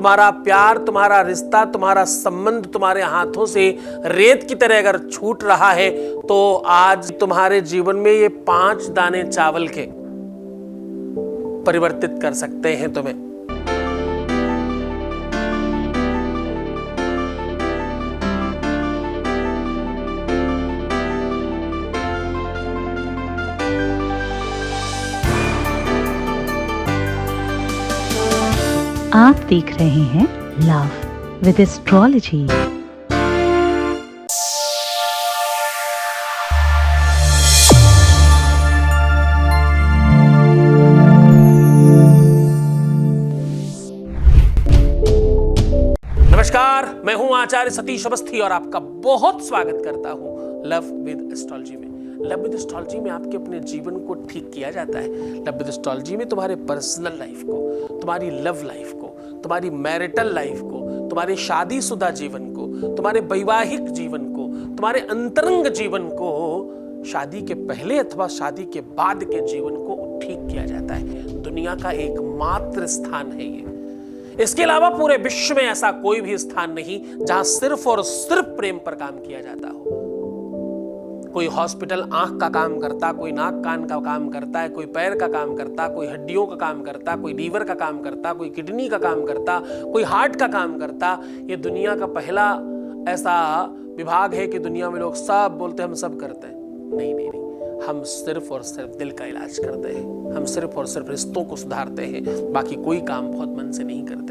तुम्हारा प्यार, तुम्हारा रिश्ता, तुम्हारा संबंध तुम्हारे हाथों से रेत की तरह अगर छूट रहा है तो आज तुम्हारे जीवन में ये 5 दाने चावल के परिवर्तित कर सकते हैं तुम्हें। आप देख रहे हैं लव विद एस्ट्रोलॉजी। नमस्कार, मैं हूं आचार्य सतीश अवस्थी और आपका बहुत स्वागत करता हूं लव विद एस्ट्रोलॉजी में। लव विद एस्ट्रोलॉजी में आपके अपने जीवन को ठीक किया जाता है। लव विद एस्ट्रोलॉजी में तुम्हारे पर्सनल लाइफ को, तुम्हारी लव लाइफ को, तुम्हारी मैरिटल लाइफ को, तुम्हारे शादीशुदा जीवन को, तुम्हारे वैवाहिक जीवन को, तुम्हारे अंतरंग जीवन को, शादी के पहले अथवा शादी के बाद के जीवन को ठीक किया जाता है। दुनिया का एकमात्र स्थान है ये। इसके अलावा पूरे विश्व में ऐसा कोई भी स्थान नहीं जहां सिर्फ और सिर्फ प्रेम पर काम किया जाता हो। कोई हॉस्पिटल आंख का काम करता, कोई नाक कान का काम करता है, कोई पैर का काम करता, कोई हड्डियों का काम करता, कोई लीवर का काम करता, कोई किडनी का काम करता, कोई हार्ट का काम करता। ये दुनिया का पहला ऐसा विभाग है कि दुनिया में लोग सब बोलते हम सब करते हैं। नहीं नहीं नहीं, हम सिर्फ और सिर्फ दिल का इलाज करते हैं, हम सिर्फ और सिर्फ रिश्तों को सुधारते हैं, बाकी कोई काम बहुत मन से नहीं करते।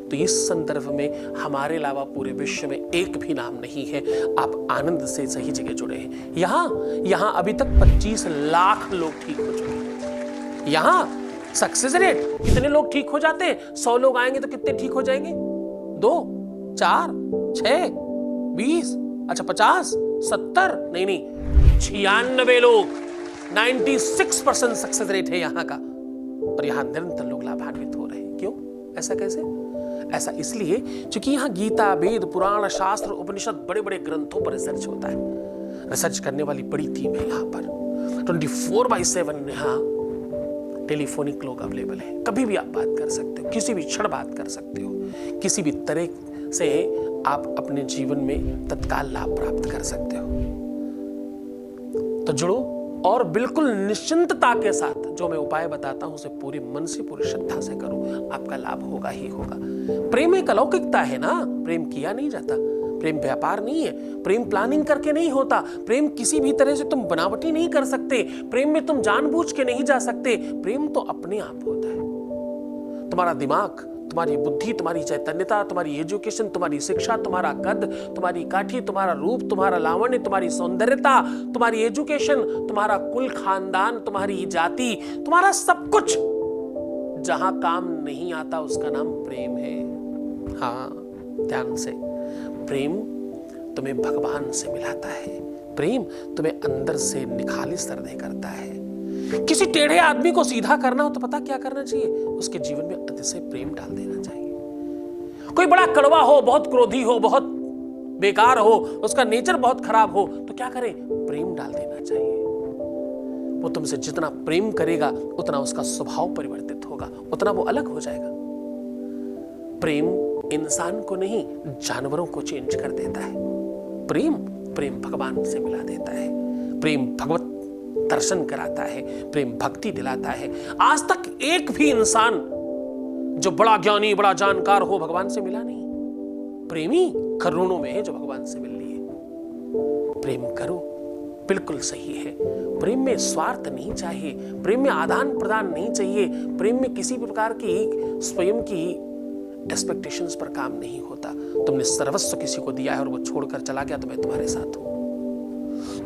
तो इस संदर्भ में हमारे अलावा पूरे विश्व में एक भी नाम नहीं है। आप आनंद से सही जगह जुड़े हैं। यहाँ अभी तक 25 लाख लोग ठीक हो चुके हैं। यहाँ सक्सेस रेट कितने लोग ठीक हो जाते हैं? 100 लोग आएंगे तो कितने ठीक हो जाएंगे? 2, 4, 6, 20, अच्छा 50, 70, नहीं 96 लोग, 96% सक्सेस रेट है यहाँ का। और यहाँ निरंतर लोग लाभान्वित हो रहे हैं। क्यों? ऐसा कैसे? ऐसा इसलिए क्योंकि यहाँ गीता, वेद, पुराण, शास्त्र, उपनिषद, बड़े बड़े ग्रंथों पर रिसर्च होता है। रिसर्च करने वाली बड़ी टीम है यहाँ पर। 24/7 यहाँ टेलीफोनिक लोग अवेलेबल है। कभी भी आप बात कर सकते हो, किसी भी क्षण बात कर सकते हो, किसी भी तरह से आप अपने जीवन में तत्काल लाभ प्राप्त कर सकते हो। तो जुड़ो और बिल्कुल निश्चिंतता के साथ जो मैं उपाय बताता हूं उसे पूरे मन से, पूरी श्रद्धा से करो, आपका लाभ होगा ही होगा। प्रेम एक अलौकिकता है ना। प्रेम किया नहीं जाता, प्रेम व्यापार नहीं है, प्रेम प्लानिंग करके नहीं होता, प्रेम किसी भी तरह से तुम बनावटी नहीं कर सकते, प्रेम में तुम जानबूझ के नहीं जा सकते। प्रेम तो अपने आप होता है। तुम्हारा दिमाग, तुम्हारी बुद्धि, तुम्हारी चैतन्यता, तुम्हारी एजुकेशन, तुम्हारी शिक्षा, तुम्हारा कद, तुम्हारी काठी, तुम्हारा रूप, तुम्हारा लावण्य, तुम्हारी सौंदर्यता, तुम्हारी एजुकेशन, तुम्हारा कुल खानदान, तुम्हारी जाति, तुम्हारा सब कुछ जहां काम नहीं आता उसका नाम प्रेम है। हाँ, ध्यान से। प्रेम तुम्हें भगवान से मिलाता है। प्रेम तुम्हें अंदर से निखालिस हृदय करता है। किसी टेढ़े आदमी को सीधा करना हो तो पता क्या करना चाहिए? उसके जीवन में अतिशय प्रेम डाल देना चाहिए। कोई बड़ा कड़वा हो, बहुत क्रोधी हो, बहुत बेकार हो, उसका नेचर बहुत खराब हो तो क्या करें? प्रेम डाल देना चाहिए। वो तुमसे जितना प्रेम करेगा उतना उसका स्वभाव परिवर्तित होगा, उतना वो अलग हो जाएगा। प्रेम इंसान को नहीं, जानवरों को चेंज कर देता है। प्रेम भगवान से मिला देता है। प्रेम भगवत दर्शन कराता है, प्रेम भक्ति दिलाता है। आज तक एक भी इंसान जो बड़ा ज्ञानी, बड़ा जानकार हो भगवान से मिला नहीं। प्रेमी करोड़ों में है जो भगवान से मिल लिए। प्रेम करो, बिल्कुल सही है। प्रेम में स्वार्थ नहीं चाहिए, प्रेम में आदान प्रदान नहीं चाहिए, प्रेम में किसी भी प्रकार की स्वयं की एक्सपेक्टेशंस पर काम नहीं होता। तुमने सर्वस्व किसी को दिया है और वो छोड़कर चला गया तो मैं तुम्हारे साथ हूं।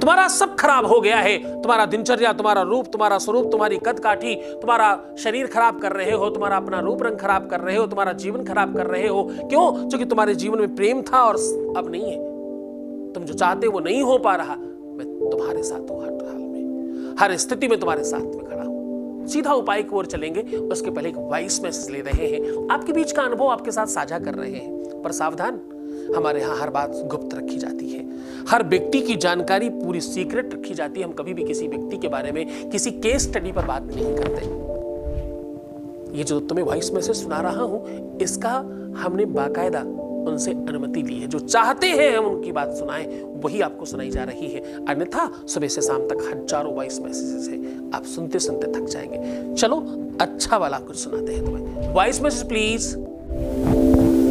तुम्हारा सब खराब हो गया है, तुम्हारा दिनचर्या, तुम्हारा रूप, तुम्हारा स्वरूप, तुम्हारी कद काठी, तुम्हारा शरीर खराब कर रहे हो, तुम्हारा अपना रूप रंग खराब कर रहे हो, तुम्हारा जीवन खराब कर रहे हो। क्यों? क्योंकि तुम्हारे जीवन में प्रेम था और अब नहीं है। तुम जो चाहते वो नहीं हो पा रहा। मैं तुम्हारे साथ हूं, हर हाल में, हर स्थिति में तुम्हारे साथ में खड़ा हूं। सीधा उपाय की ओर चलेंगे, उसके पहले एक वॉइस मैसेज ले रहे हैं। आपके बीच का अनुभव आपके साथ साझा कर रहे हैं, पर सावधान, हमारे यहाँ हर बात गुप्त रखी जाती है। हर व्यक्ति की जानकारी पूरी सीक्रेट रखी जाती है। हम कभी भी किसी व्यक्ति के बारे में, किसी केस स्टडी पर बात नहीं करते। ये जो तुम्हें वॉइस मैसेज सुना रहा हूं, इसका हमने बाकायदा उनसे अनुमति ली है। जो चाहते हैं हम उनकी बात सुनाएं, वही आपको सुनाई जा रही है। अन्यथा सुबह से शाम तक हजारों वॉइस मैसेजेस है, आप सुनते सुनते थक जाएंगे। चलो अच्छा वाला कुछ सुनाते हैं तुम्हें। Voice message please.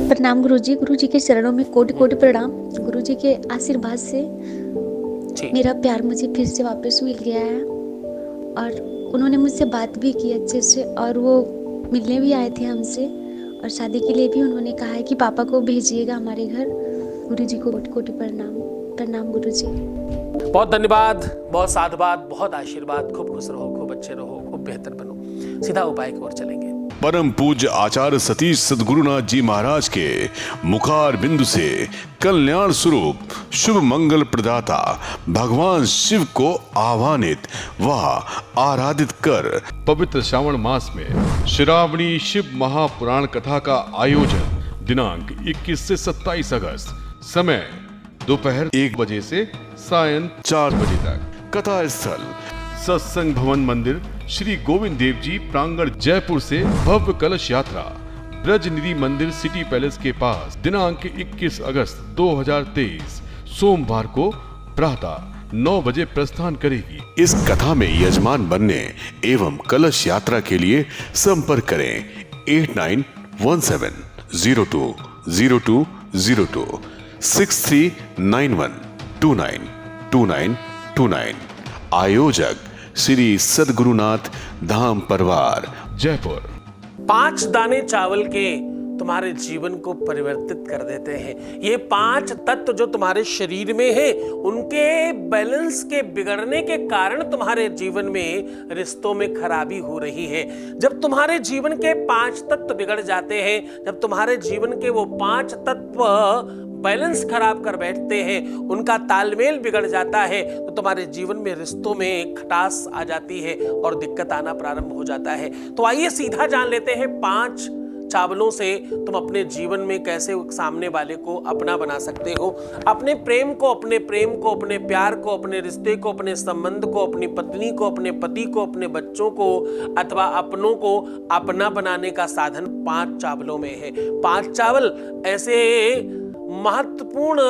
प्रणाम गुरुजी। गुरुजी के चरणों में कोटि कोटि प्रणाम। गुरुजी के आशीर्वाद से मेरा प्यार मुझे फिर से वापस मिल गया है और उन्होंने मुझसे बात भी की अच्छे से और वो मिलने भी आए थे हमसे और शादी के लिए भी उन्होंने कहा है कि पापा को भेजिएगा हमारे घर। गुरुजी को कोटि कोटि प्रणाम। प्रणाम गुरुजी। बहुत धन्यवाद, बहुत साधुवाद, बहुत आशीर्वाद। खूब खुश रहो, खूब अच्छे रहो, खूब बेहतर बनो। सीधा उपाय की ओर चलेंगे। परम पूज्य आचार्य सतीश सद्गुरुनाथ जी महाराज के मुखार बिंदु से कल्याण स्वरूप शुभ मंगल प्रदाता भगवान शिव को आह्वानित व आराधित कर पवित्र श्रावण मास में श्रावणी शिव महापुराण कथा का आयोजन दिनांक 21 से 27 अगस्त, समय दोपहर 1 बजे से सायं 4 बजे तक। कथा स्थल सत्संग भवन मंदिर श्री गोविंद देव जी प्रांगण जयपुर से भव्य कलश यात्रा ब्रज निधि मंदिर सिटी पैलेस के पास दिनांक 21 अगस्त 2023 सोमवार को प्रातः 9 बजे प्रस्थान करेगी। इस कथा में यजमान बनने एवं कलश यात्रा के लिए संपर्क करें 8917020202 6391292929। आयोजक श्री सद्गुरुनाथ धाम परिवार जयपुर। 5 दाने चावल के तुम्हारे जीवन को परिवर्तित कर देते हैं। ये 5 तत्व जो तुम्हारे शरीर में है, उनके बैलेंस के बिगड़ने के कारण तुम्हारे जीवन में रिश्तों में खराबी हो रही है। जब तुम्हारे जीवन के 5 तत्व बिगड़ जाते हैं, जब तुम्हारे जीवन के वो 5 तत्व बैलेंस खराब कर बैठते हैं, उनका तालमेल बिगड़ जाता है, तो तुम्हारे जीवन में रिश्तों में खटास आ जाती है और दिक्कत आना प्रारंभ हो जाता है। तो आइए सीधा जान लेते हैं 5 चावलों से तुम अपने जीवन में कैसे सामने वाले को अपना बना सकते हो। अपने प्रेम को, अपने प्यार को, अपने रिश्ते को, अपने संबंध को, अपनी पत्नी को, अपने पति को, अपने बच्चों को अथवा अपनों को अपना बनाने का साधन 5 चावलों में है। 5 चावल ऐसे महत्वपूर्ण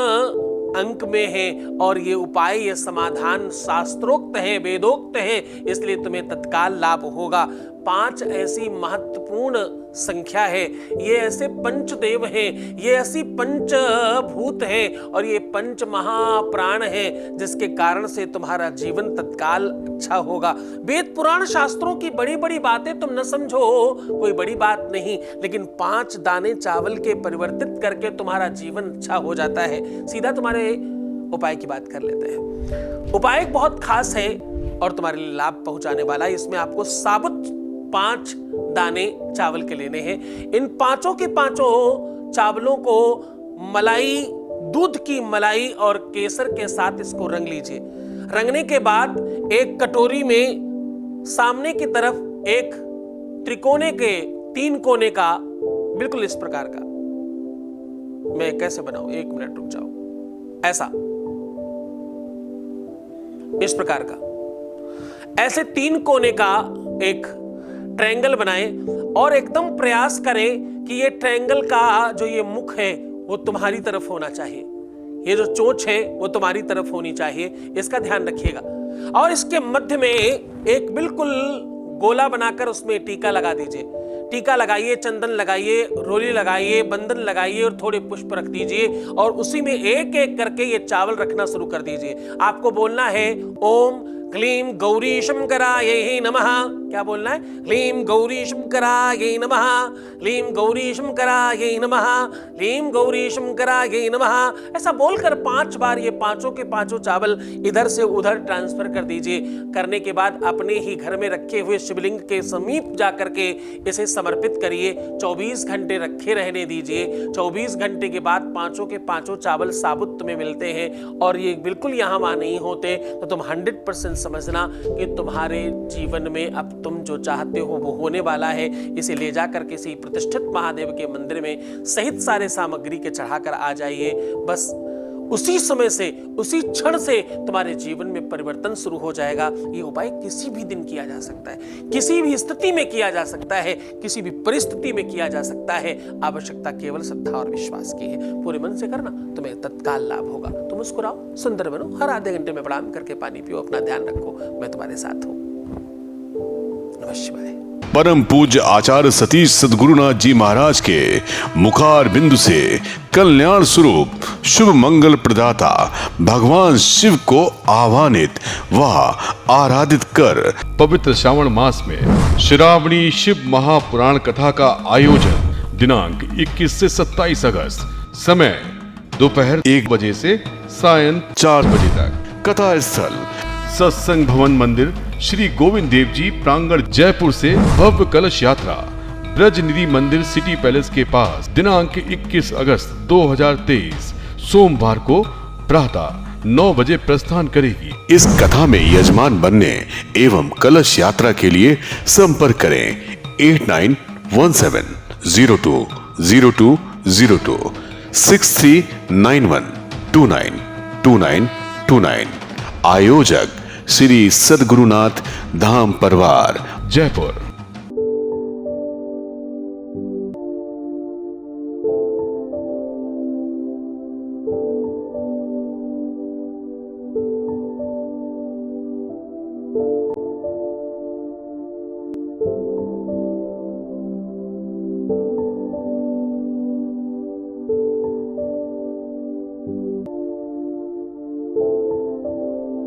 अंक में है और ये उपाय, ये समाधान शास्त्रोक्त है, वेदोक्त है, इसलिए तुम्हें तत्काल लाभ होगा। 5 ऐसी महत्वपूर्ण संख्या है, ये ऐसे पंचदेव हैं, ये ऐसी पंचभूत है और ये पंच महाप्राण है, जिसके कारण से तुम्हारा जीवन तत्काल अच्छा होगा। वेद पुराण शास्त्रों की बड़ी बड़ी बातें तुम न समझो, कोई बड़ी बात नहीं, लेकिन 5 दाने चावल के परिवर्तित करके तुम्हारा जीवन अच्छा हो जाता है। सीधा तुम्हारे उपाय की बात कर लेते हैं। उपाय बहुत खास है और तुम्हारे लिए लाभ पहुंचाने वाला है। इसमें आपको साबुत 5 दाने चावल के लेने हैं। इन 5 के 5 चावलों को मलाई, दूध की मलाई और केसर के साथ इसको रंग लीजिए। रंगने के बाद एक कटोरी में सामने की तरफ एक त्रिकोणे के 3 कोने का, बिल्कुल इस प्रकार का, मैं कैसे बनाऊं, 1 मिनट रुक जाओ, ऐसा, इस प्रकार का, ऐसे 3 कोने का एक ट्रायंगल बनाएं और एकदम प्रयास करें कि ये ट्रायंगल का जो ये मुख है वो तुम्हारी तरफ होना चाहिए, ये जो चोंच है वो तुम्हारी तरफ होनी चाहिए, इसका ध्यान रखिएगा। और इसके मध्य में एक बिल्कुल गोला बनाकर उसमें टीका लगा दीजिए। टीका लगाइए, चंदन लगाइए, रोली लगाइए, बंधन लगाइए और थोड़े पुष्प रख दीजिए और उसी में एक एक करके ये चावल रखना शुरू कर दीजिए। आपको बोलना है ओम क्लीम गौरी शंकराय नमः। क्या बोलना है? क्लीम गौरी शंकराय नमः, क्लीम गौरी शंकराय नमः, क्लीम गौरी शंकराय नमः। ऐसा बोलकर 5 बार ये 5 के 5 चावल इधर से उधर ट्रांसफर कर दीजिए। करने के बाद अपने ही घर में रखे हुए शिवलिंग के समीप जाकर के इसे समर्पित करिए। 24 घंटे रखे रहने दीजिए। 24 घंटे के बाद 5 के 5 चावल साबुत तुम्हें मिलते हैं और ये बिल्कुल यहाँ वहाँ नहीं होते, तो तुम 100% समझना कि तुम्हारे जीवन में अब तुम जो चाहते हो वो होने वाला है। इसे ले जाकर किसी प्रतिष्ठित महादेव के मंदिर में सहित सारे सामग्री के चढ़ाकर आ जाइए। बस उसी समय से, उसी क्षण से तुम्हारे जीवन में परिवर्तन शुरू हो जाएगा। ये उपाय किसी भी दिन किया जा सकता है, किसी भी स्थिति में किया जा सकता है, किसी भी परिस्थिति में किया जा सकता है। आवश्यकता केवल श्रद्धा और विश्वास की है। पूरे मन से करना, तुम्हें तत्काल लाभ होगा। तुम मुस्कुराओ, सुंदर बनो, हर आधे घंटे में प्रणाम करके पानी पियो, अपना ध्यान रखो, मैं तुम्हारे साथ हूं। नमः शिवाय। परम पूज्य आचार्य सतीश सद्गुरुनाथ जी महाराज के मुखार बिंदु से कल्याण स्वरूप शुभ मंगल प्रदाता भगवान शिव को आह्वानित व आराधित कर पवित्र श्रावण मास में श्रावणी शिव महापुराण कथा का आयोजन दिनांक 21 से 27 अगस्त, समय दोपहर 1 बजे से सायं 4 बजे तक। कथा स्थल सत्संग भवन मंदिर श्री गोविंद देव जी प्रांगण जयपुर से भव्य कलश यात्रा ब्रज निधि मंदिर सिटी पैलेस के पास दिनांक 21 अगस्त 2023 सोमवार को प्रातः 9 बजे प्रस्थान करेगी। इस कथा में यजमान बनने एवं कलश यात्रा के लिए संपर्क करें 8917020202 6391292929। आयोजक श्री सद्गुरुनाथ धाम परिवार, जयपुर।